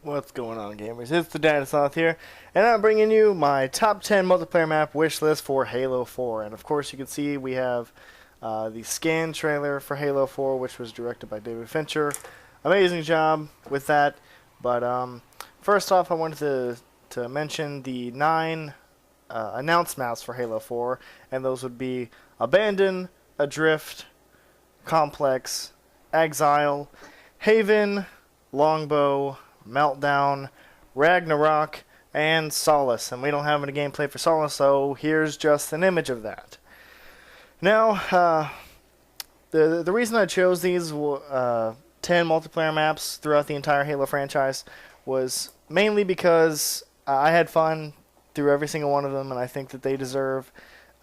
What's going on, gamers? It's the Dinosaur here, and I'm bringing you my top 10 multiplayer map wish list for Halo 4. And of course, you can see we have the scan trailer for Halo 4, which was directed by David Fincher. Amazing job with that. But first off, I wanted to mention the 9 announced maps for Halo 4, and those would be Abandon, Adrift, Complex, Exile, Haven, Longbow, Meltdown, Ragnarok, and Solace. And we don't have any gameplay for Solace, so here's just an image of that. Now, the reason I chose these 10 multiplayer maps throughout the entire Halo franchise was mainly because I had fun through every single one of them, and I think that they deserve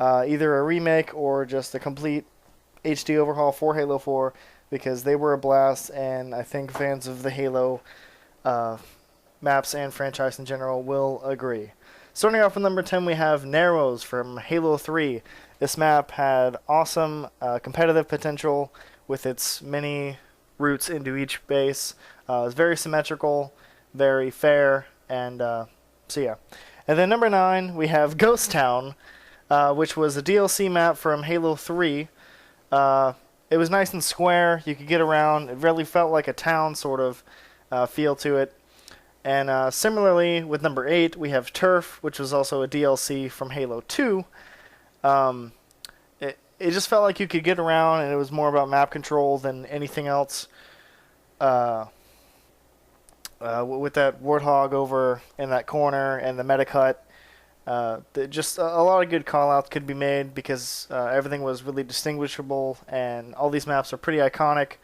either a remake or just a complete HD overhaul for Halo 4, because they were a blast, and I think fans of the Halo maps and franchise in general will agree. Starting off with number 10, we have Narrows from Halo 3. This map had awesome competitive potential with its many routes into each base. It was very symmetrical, very fair, and so yeah. And then number 9, we have Ghost Town, which was a DLC map from Halo 3. It was nice and square. You could get around. It really felt like a town sort of feel to it. And similarly, with number 8, we have Turf, which was also a DLC from Halo 2. It just felt like you could get around, and it was more about map control than anything else. With that Warthog over in that corner and the medic hut. Just a lot of good call-outs could be made because everything was really distinguishable, and all these maps are pretty iconic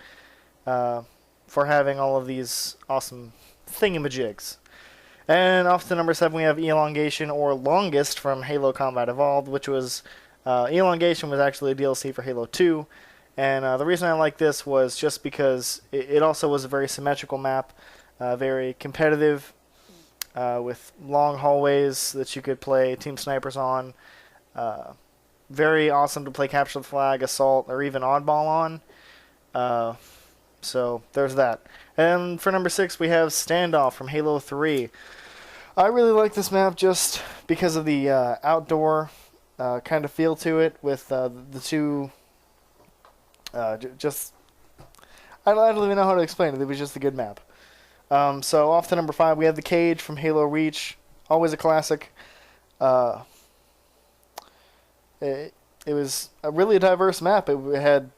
for having all of these awesome thingamajigs. And off to number 7, we have Elongation, or Longest, from Halo Combat Evolved, which was Elongation was actually a DLC for Halo 2. And the reason I like this was just because it also was a very symmetrical map, very competitive, with long hallways that you could play team snipers on. Very awesome to play Capture the Flag, Assault, or even Oddball on. So there's that. And for number 6, we have Standoff from Halo 3. I really like this map just because of the outdoor kind of feel to it, with the two. Just I don't even know how to explain it. It was just a good map. So off to number 5, we have The Cage from Halo Reach. Always a classic. It was a really diverse map. It had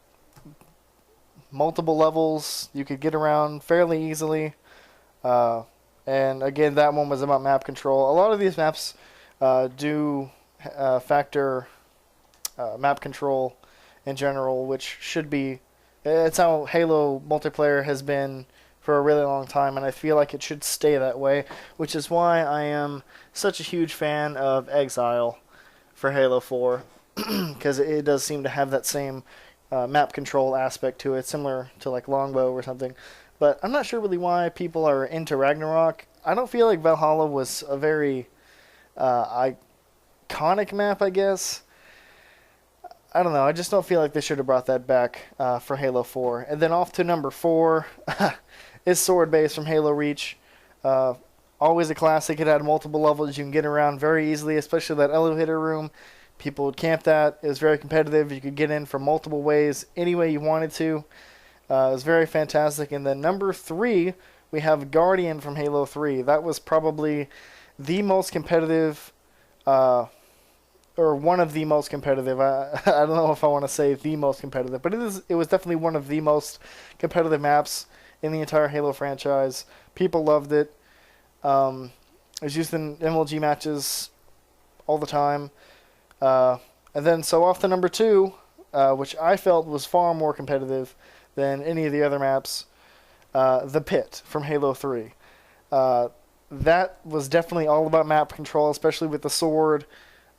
multiple levels. You could get around fairly easily. And again, that one was about map control. A lot of these maps do factor map control in general, which should be. It's how Halo multiplayer has been for a really long time, and I feel like it should stay that way, which is why I am such a huge fan of Exile for Halo 4, because it does seem to have that same map control aspect to it, similar to like Longbow or something. But I'm not sure really why people are into Ragnarok. I don't feel like Valhalla was a very iconic map, I guess. I don't know, I just don't feel like they should have brought that back for Halo 4. And then off to number 4 is Sword Base from Halo Reach. Always a classic. It had multiple levels. You can get around very easily, especially that elevator room. People would camp that. It was very competitive. You could get in from multiple ways, any way you wanted to. It was very fantastic. And then number 3, we have Guardian from Halo 3. That was probably the most competitive, or one of the most competitive. I don't know if I want to say the most competitive, but it was definitely one of the most competitive maps in the entire Halo franchise. People loved it. It was used in MLG matches all the time. And then so off to number 2, which I felt was far more competitive than any of the other maps, The Pit from Halo 3. That was definitely all about map control, especially with the sword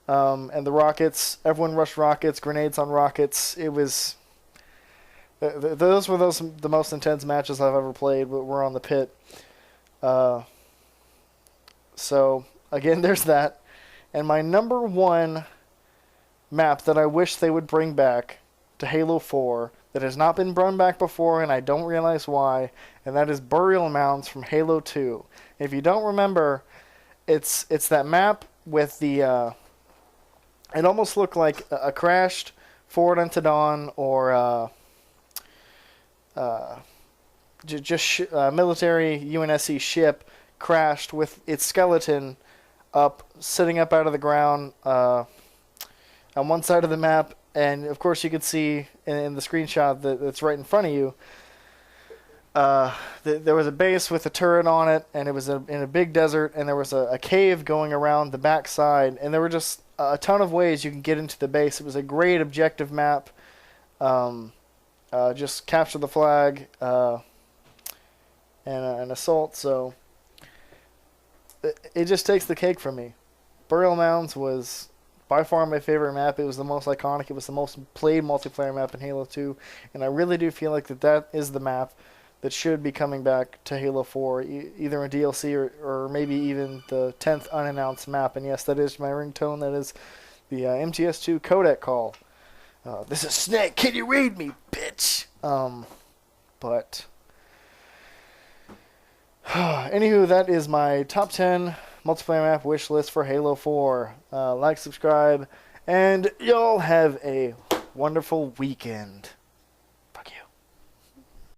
and the rockets. Everyone rushed rockets, grenades on rockets. It was. Those were the most intense matches I've ever played. Were on The Pit. So again, there's that. And my number 1 map that I wish they would bring back to Halo 4 that has not been brought back before, and I don't realize why, and that is Burial Mounds from Halo 2. If you don't remember, it's that map with the it almost looked like a crashed Forward Unto Dawn or military UNSC ship crashed with its skeleton sitting up out of the ground on one side of the map, and of course you could see in the screenshot that's right in front of you, there was a base with a turret on it, and it was in a big desert, and there was a cave going around the back side, and there were just a ton of ways you can get into the base. It was a great objective map. Just capture the flag and an assault, so it just takes the cake for me. Burial Mounds was by far my favorite map. It was the most iconic. It was the most played multiplayer map in Halo 2, and I really do feel like that is the map that should be coming back to Halo 4, either in DLC or maybe even the 10th unannounced map. And yes, that is my ringtone. That is the MTS2 codec call. This is Snake. Can you read me, bitch? But anywho, that is my top 10 multiplayer map wish list for Halo 4. Like, subscribe, and y'all have a wonderful weekend.